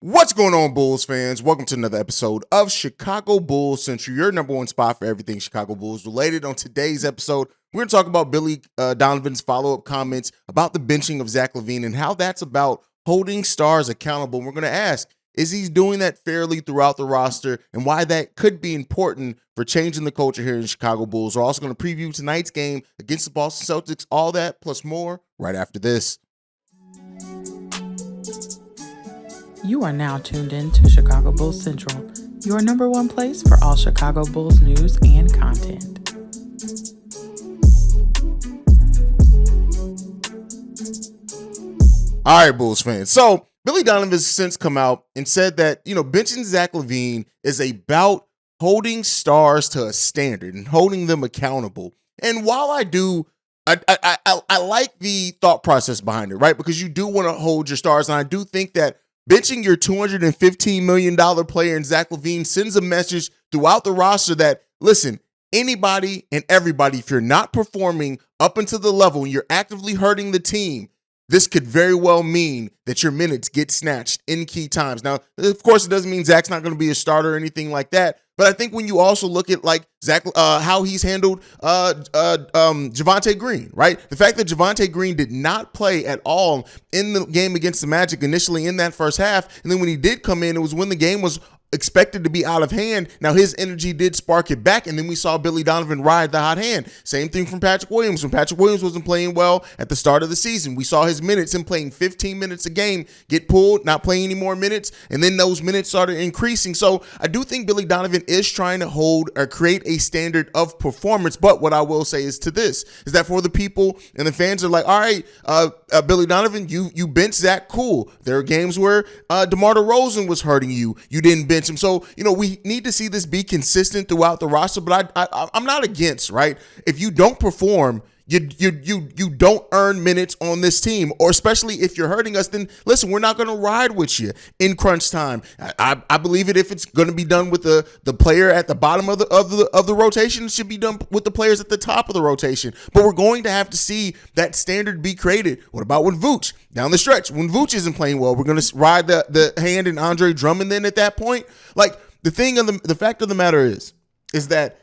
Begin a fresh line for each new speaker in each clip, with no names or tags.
What's going on, Bulls fans? Welcome to another episode of Chicago Bulls Central, your number one spot for everything Chicago Bulls related. On today's episode, we're going to talk about Billy Donovan's follow-up comments about the benching of Zach LaVine and how that's about holding stars accountable. We're going to ask, is he doing that fairly throughout the roster, and why that could be important for changing the culture here in Chicago Bulls. We're also going to preview tonight's game against the Boston Celtics, all that plus more right after this.
You are now tuned in to Chicago Bulls Central, your number one place for all Chicago Bulls news and content.
All right, Bulls fans. So Billy Donovan has since come out and said that, benching Zach LaVine is about holding stars to a standard and holding them accountable. And while I like the thought process behind it, right? Because you do want to hold your stars. And I do think that benching your $215 million player in Zach LaVine sends a message throughout the roster that, listen, anybody and everybody, if you're not performing up until the level and you're actively hurting the team, this could very well mean that your minutes get snatched in key times. Now, of course, it doesn't mean Zach's not going to be a starter or anything like that. But I think when you also look at like Zach, how he's handled Javonte Green, right? The fact that Javonte Green did not play at all in the game against the Magic initially in that first half, and then when he did come in, it was when the game was expected to be out of hand. Now his energy did spark it back, and then we saw Billy Donovan ride the hot hand. Same thing from Patrick Williams. When Patrick Williams wasn't playing well at the start of the season, we saw his minutes, him playing 15 minutes a game, get pulled, not playing any more minutes, and then those minutes started increasing. So I do think Billy Donovan is trying to hold or create a standard of performance. But what I will say is that for the people and the fans are like, all right, Billy Donovan, you bench Zach, cool. There are games where DeMar DeRozan was hurting you. You didn't bench him. So, we need to see this be consistent throughout the roster, but I'm not against, right? If you don't perform, you don't earn minutes on this team, or especially if you're hurting us, then listen, we're not going to ride with you in crunch time. I believe it if it's going to be done with the player at the bottom of the rotation, it should be done with the players at the top of the rotation. But we're going to have to see that standard be created. What about when Vooch down the stretch? When Vooch isn't playing well, we're going to ride the hand in Andre Drummond. Then at that point, like the fact of the matter is that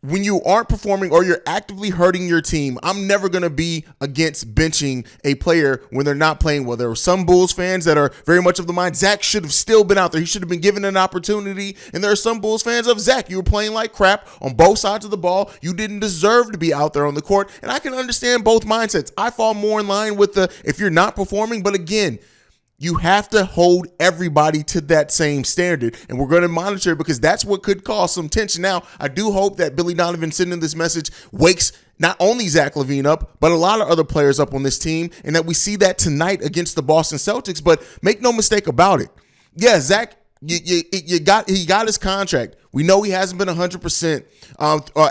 when you aren't performing or you're actively hurting your team, I'm never going to be against benching a player when they're not playing well. There are some Bulls fans that are very much of the mind, Zach should have still been out there. He should have been given an opportunity. And there are some Bulls fans of, Zach, you were playing like crap on both sides of the ball. You didn't deserve to be out there on the court. And I can understand both mindsets. I fall more in line with if you're not performing, but again, you have to hold everybody to that same standard, and we're going to monitor it because that's what could cause some tension. Now, I do hope that Billy Donovan sending this message wakes not only Zach LaVine up, but a lot of other players up on this team, and that we see that tonight against the Boston Celtics. But make no mistake about it. Yeah, Zach, he got his contract. We know he hasn't been 100%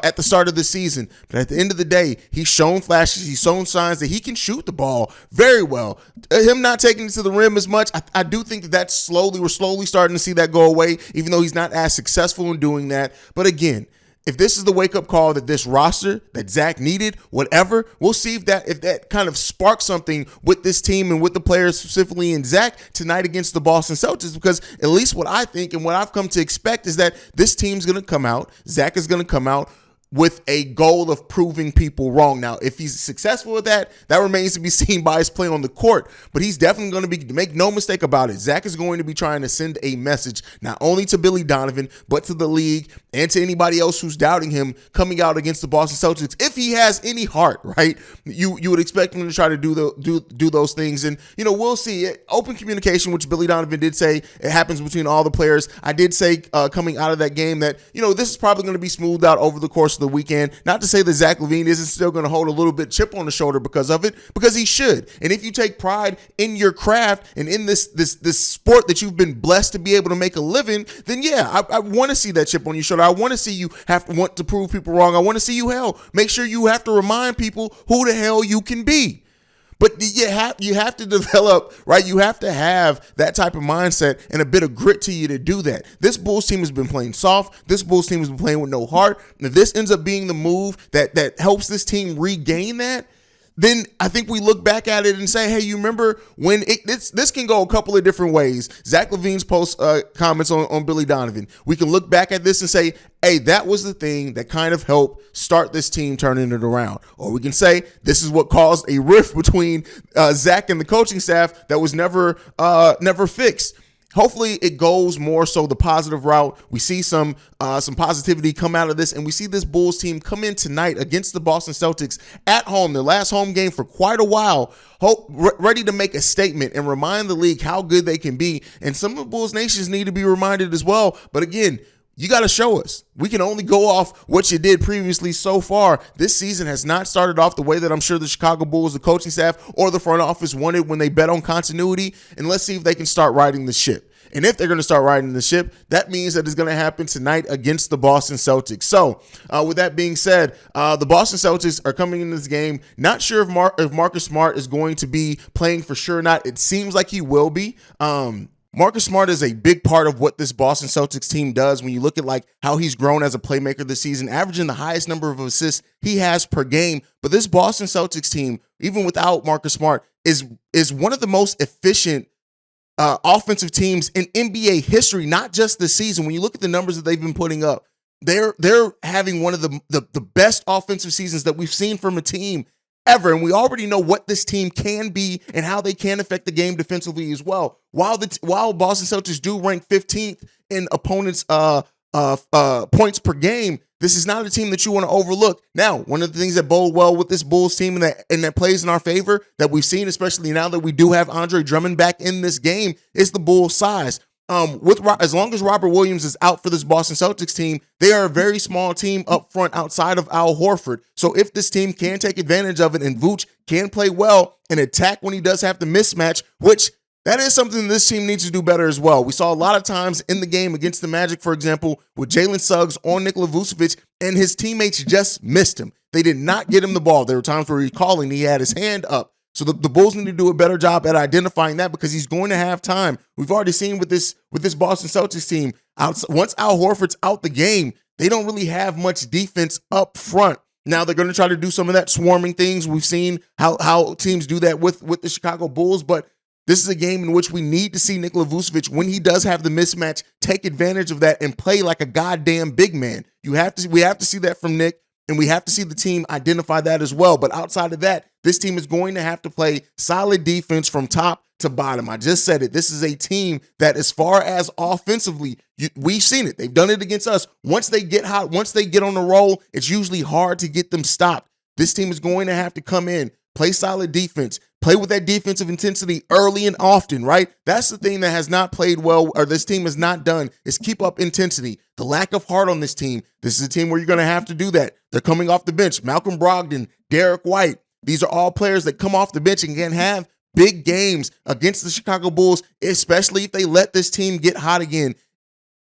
at the start of the season, but at the end of the day, he's shown flashes, he's shown signs that he can shoot the ball very well. Him not taking it to the rim as much, I do think that we're slowly starting to see that go away, even though he's not as successful in doing that. But again, if this is the wake-up call that this roster, that Zach needed, whatever, we'll see if that kind of sparks something with this team and with the players, specifically in Zach, tonight against the Boston Celtics, because at least what I think and what I've come to expect is that this team's going to come out, Zach is going to come out with a goal of proving people wrong. Now, if he's successful with that, that remains to be seen by his play on the court, but he's definitely going to be, make no mistake about it, Zach is going to be trying to send a message, not only to Billy Donovan, but to the league and to anybody else who's doubting him coming out against the Boston Celtics. If he has any heart, right, you would expect him to try to do those things. And, we'll see. Open communication, which Billy Donovan did say it happens between all the players. I did say coming out of that game that, this is probably going to be smoothed out over the course of the weekend. Not to say that Zach LaVine isn't still going to hold a little bit chip on the shoulder because of it, because he should. And if you take pride in your craft and in this sport that you've been blessed to be able to make a living, then yeah, I want to see that chip on your shoulder. I want to see you want to prove people wrong. I want to see you make sure you have to remind people who the hell you can be. But you have to develop, right? You have to have that type of mindset and a bit of grit to you to do that. This Bulls team has been playing soft. This Bulls team has been playing with no heart. And if this ends up being the move that helps this team regain that, then I think we look back at it and say, hey, you remember when this can go a couple of different ways. Zach LaVine's post comments on Billy Donovan. We can look back at this and say, hey, that was the thing that kind of helped start this team turning it around. Or we can say this is what caused a rift between Zach and the coaching staff that was never fixed. Hopefully it goes more so the positive route. We see some positivity come out of this, and we see this Bulls team come in tonight against the Boston Celtics at home, their last home game for quite a while, ready to make a statement and remind the league how good they can be. And some of the Bulls nations need to be reminded as well. But again, you got to show us. We can only go off what you did previously so far. This season has not started off the way that I'm sure the Chicago Bulls, the coaching staff, or the front office wanted when they bet on continuity. And let's see if they can start riding the ship. And if they're going to start riding the ship, that means that it's going to happen tonight against the Boston Celtics. So with that being said, the Boston Celtics are coming into this game. Not sure if Marcus Smart is going to be playing for sure or not. It seems like he will be. Marcus Smart is a big part of what this Boston Celtics team does. When you look at like how he's grown as a playmaker this season, averaging the highest number of assists he has per game. But this Boston Celtics team, even without Marcus Smart, is one of the most efficient offensive teams in NBA history, not just this season. When you look at the numbers that they've been putting up, they're having one of the best offensive seasons that we've seen from a team ever. And we already know what this team can be and how they can affect the game defensively as well. While Boston Celtics do rank 15th in opponents' points per game, this is not a team that you want to overlook. Now, one of the things that bode well with this Bulls team and that plays in our favor that we've seen, especially now that we do have Andre Drummond back in this game, is the Bulls' size. As long as Robert Williams is out for this Boston Celtics team, they are a very small team up front outside of Al Horford. So if this team can take advantage of it and Vooch can play well and attack when he does have to mismatch, which that is something this team needs to do better as well. We saw a lot of times in the game against the Magic, for example, with Jalen Suggs on Nikola Vucevic, and his teammates just missed him. They did not get him the ball. There were times where he calling, he had his hand up. So the Bulls need to do a better job at identifying that because he's going to have time. We've already seen with this Boston Celtics team, once Al Horford's out the game, they don't really have much defense up front. Now they're going to try to do some of that swarming things. We've seen how teams do that with the Chicago Bulls, but this is a game in which we need to see Nikola Vucevic, when he does have the mismatch, take advantage of that and play like a goddamn big man. We have to see that from Nick, and we have to see the team identify that as well. But outside of that, this team is going to have to play solid defense from top to bottom. I just said it. This is a team that, as far as offensively, we've seen it. They've done it against us. Once they get hot, once they get on the roll, it's usually hard to get them stopped. This team is going to have to come in, play solid defense, play with that defensive intensity early and often, right? That's the thing that has not played well, or this team has not done, is keep up intensity. The lack of heart on this team. This is a team where you're going to have to do that. They're coming off the bench. Malcolm Brogdon, Derek White. These are all players that come off the bench and can have big games against the Chicago Bulls, especially if they let this team get hot again.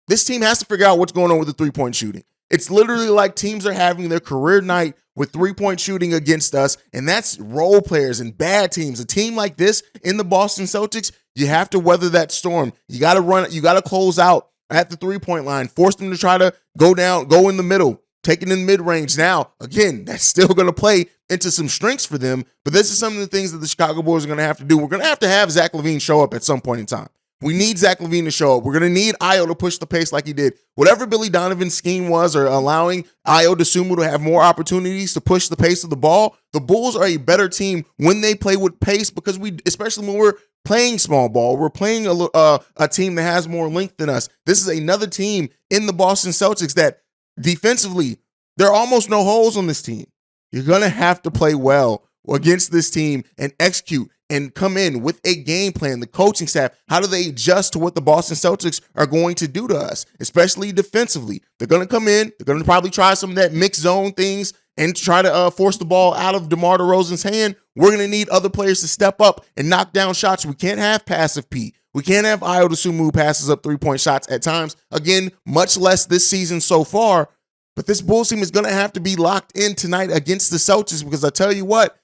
This team has to figure out what's going on with the three-point shooting. It's literally like teams are having their career night with three-point shooting against us, and that's role players and bad teams. A team like this in the Boston Celtics, you have to weather that storm. You got to close out at the three-point line, force them to try to go in the middle, take it in mid-range. Now, again, that's still going to play into some strengths for them, but this is some of the things that the Chicago Bulls are going to have to do. We're going to have Zach LaVine show up at some point in time. We need Zach LaVine to show up. We're going to need Ayo to push the pace like he did. Whatever Billy Donovan's scheme was, or allowing Ayo Dosunmu to have more opportunities to push the pace of the ball, the Bulls are a better team when they play with pace, because especially when we're playing small ball, we're playing a team that has more length than us. This is another team in the Boston Celtics that defensively, there are almost no holes on this team. You're going to have to play well against this team and execute and come in with a game plan. The coaching staff, how do they adjust to what the Boston Celtics are going to do to us, especially defensively? They're going to come in. They're going to probably try some of that mixed zone things and try to force the ball out of DeMar DeRozan's hand. We're going to need other players to step up and knock down shots. We can't have passive P. We can't have Ayo Dosunmu passes up three-point shots at times. Again, much less this season so far. But this Bulls team is going to have to be locked in tonight against the Celtics, because I tell you what,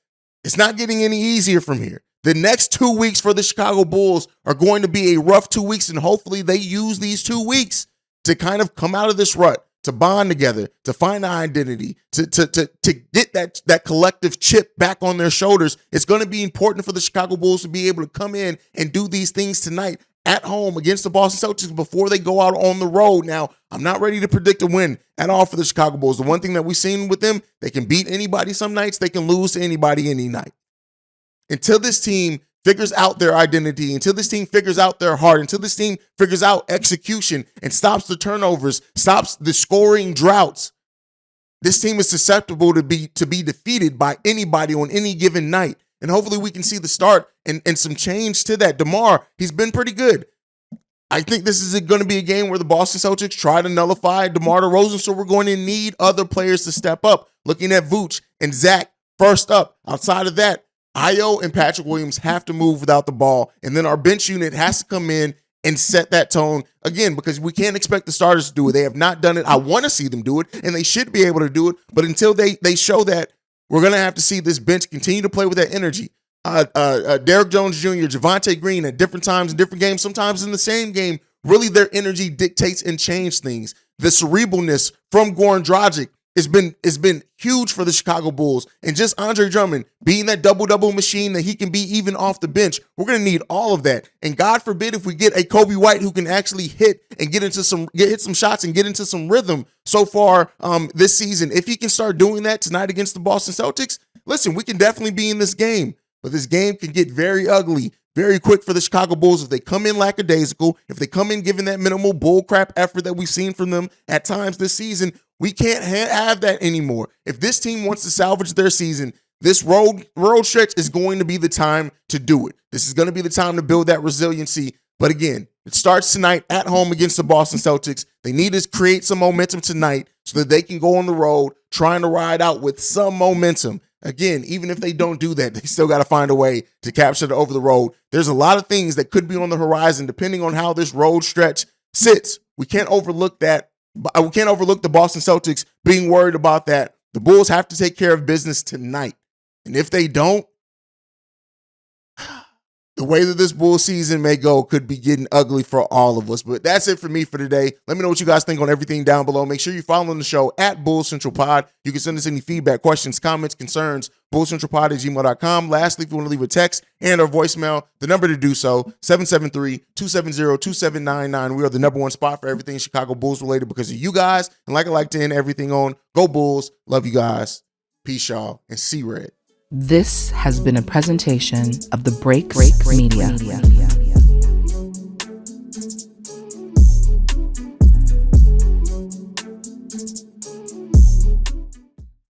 it's not getting any easier from here. The next 2 weeks for the Chicago Bulls are going to be a rough 2 weeks, and hopefully they use these 2 weeks to kind of come out of this rut, to bond together, to find an identity, to get that collective chip back on their shoulders. It's going to be important for the Chicago Bulls to be able to come in and do these things tonight at home against the Boston Celtics before they go out on the road. Now, I'm not ready to predict a win at all for the Chicago Bulls. The one thing that we've seen with them, they can beat anybody some nights, they can lose to anybody any night. Until this team figures out their identity, until this team figures out their heart, until this team figures out execution and stops the turnovers, stops the scoring droughts, this team is susceptible to be defeated by anybody on any given night. And hopefully we can see the start and some change to that. DeMar, he's been pretty good. I think this is going to be a game where the Boston Celtics try to nullify DeMar DeRozan, so we're going to need other players to step up. Looking at Vooch and Zach first up. Outside of that, Ayo and Patrick Williams have to move without the ball, and then our bench unit has to come in and set that tone again, because we can't expect the starters to do it. They have not done it. I want to see them do it, and they should be able to do it, but until they show that, we're going to have to see this bench continue to play with that energy. Derrick Jones Jr., Javonte Green at different times in different games, sometimes in the same game, really their energy dictates and changes things. The cerebralness from Goran Dragic has been huge for the Chicago Bulls. And just Andre Drummond being that double-double machine that he can be even off the bench, we're going to need all of that. And God forbid if we get a Kobe White who can actually hit and hit some shots and get into some rhythm so far this season. If he can start doing that tonight against the Boston Celtics, listen, we can definitely be in this game. But this game can get very ugly very quick for the Chicago Bulls if they come in lackadaisical, if they come in giving that minimal bullcrap effort that we've seen from them at times this season. We can't have that anymore. If this team wants to salvage their season, this road stretch is going to be the time to do it. This is going to be the time to build that resiliency. But again, it starts tonight at home against the Boston Celtics. They need to create some momentum tonight so that they can go on the road trying to ride out with some momentum. Again, even if they don't do that, they still got to find a way to capture it over the road. There's a lot of things that could be on the horizon depending on how this road stretch sits. We can't overlook that. We can't overlook the Boston Celtics being worried about that. The Bulls have to take care of business tonight. And if they don't, the way that this Bulls season may go could be getting ugly for all of us. But that's it for me for today. Let me know what you guys think on everything down below. Make sure you're following the show at Bulls Central Pod. You can send us any feedback, questions, comments, concerns, bullscentralpod@gmail.com. Lastly, if you want to leave a text and or voicemail, the number to do so, 773-270-2799. We are the number one spot for everything Chicago Bulls related because of you guys. And like I like to end everything on, go Bulls. Love you guys. Peace, y'all. And see red.
This has been a presentation of the Break Media.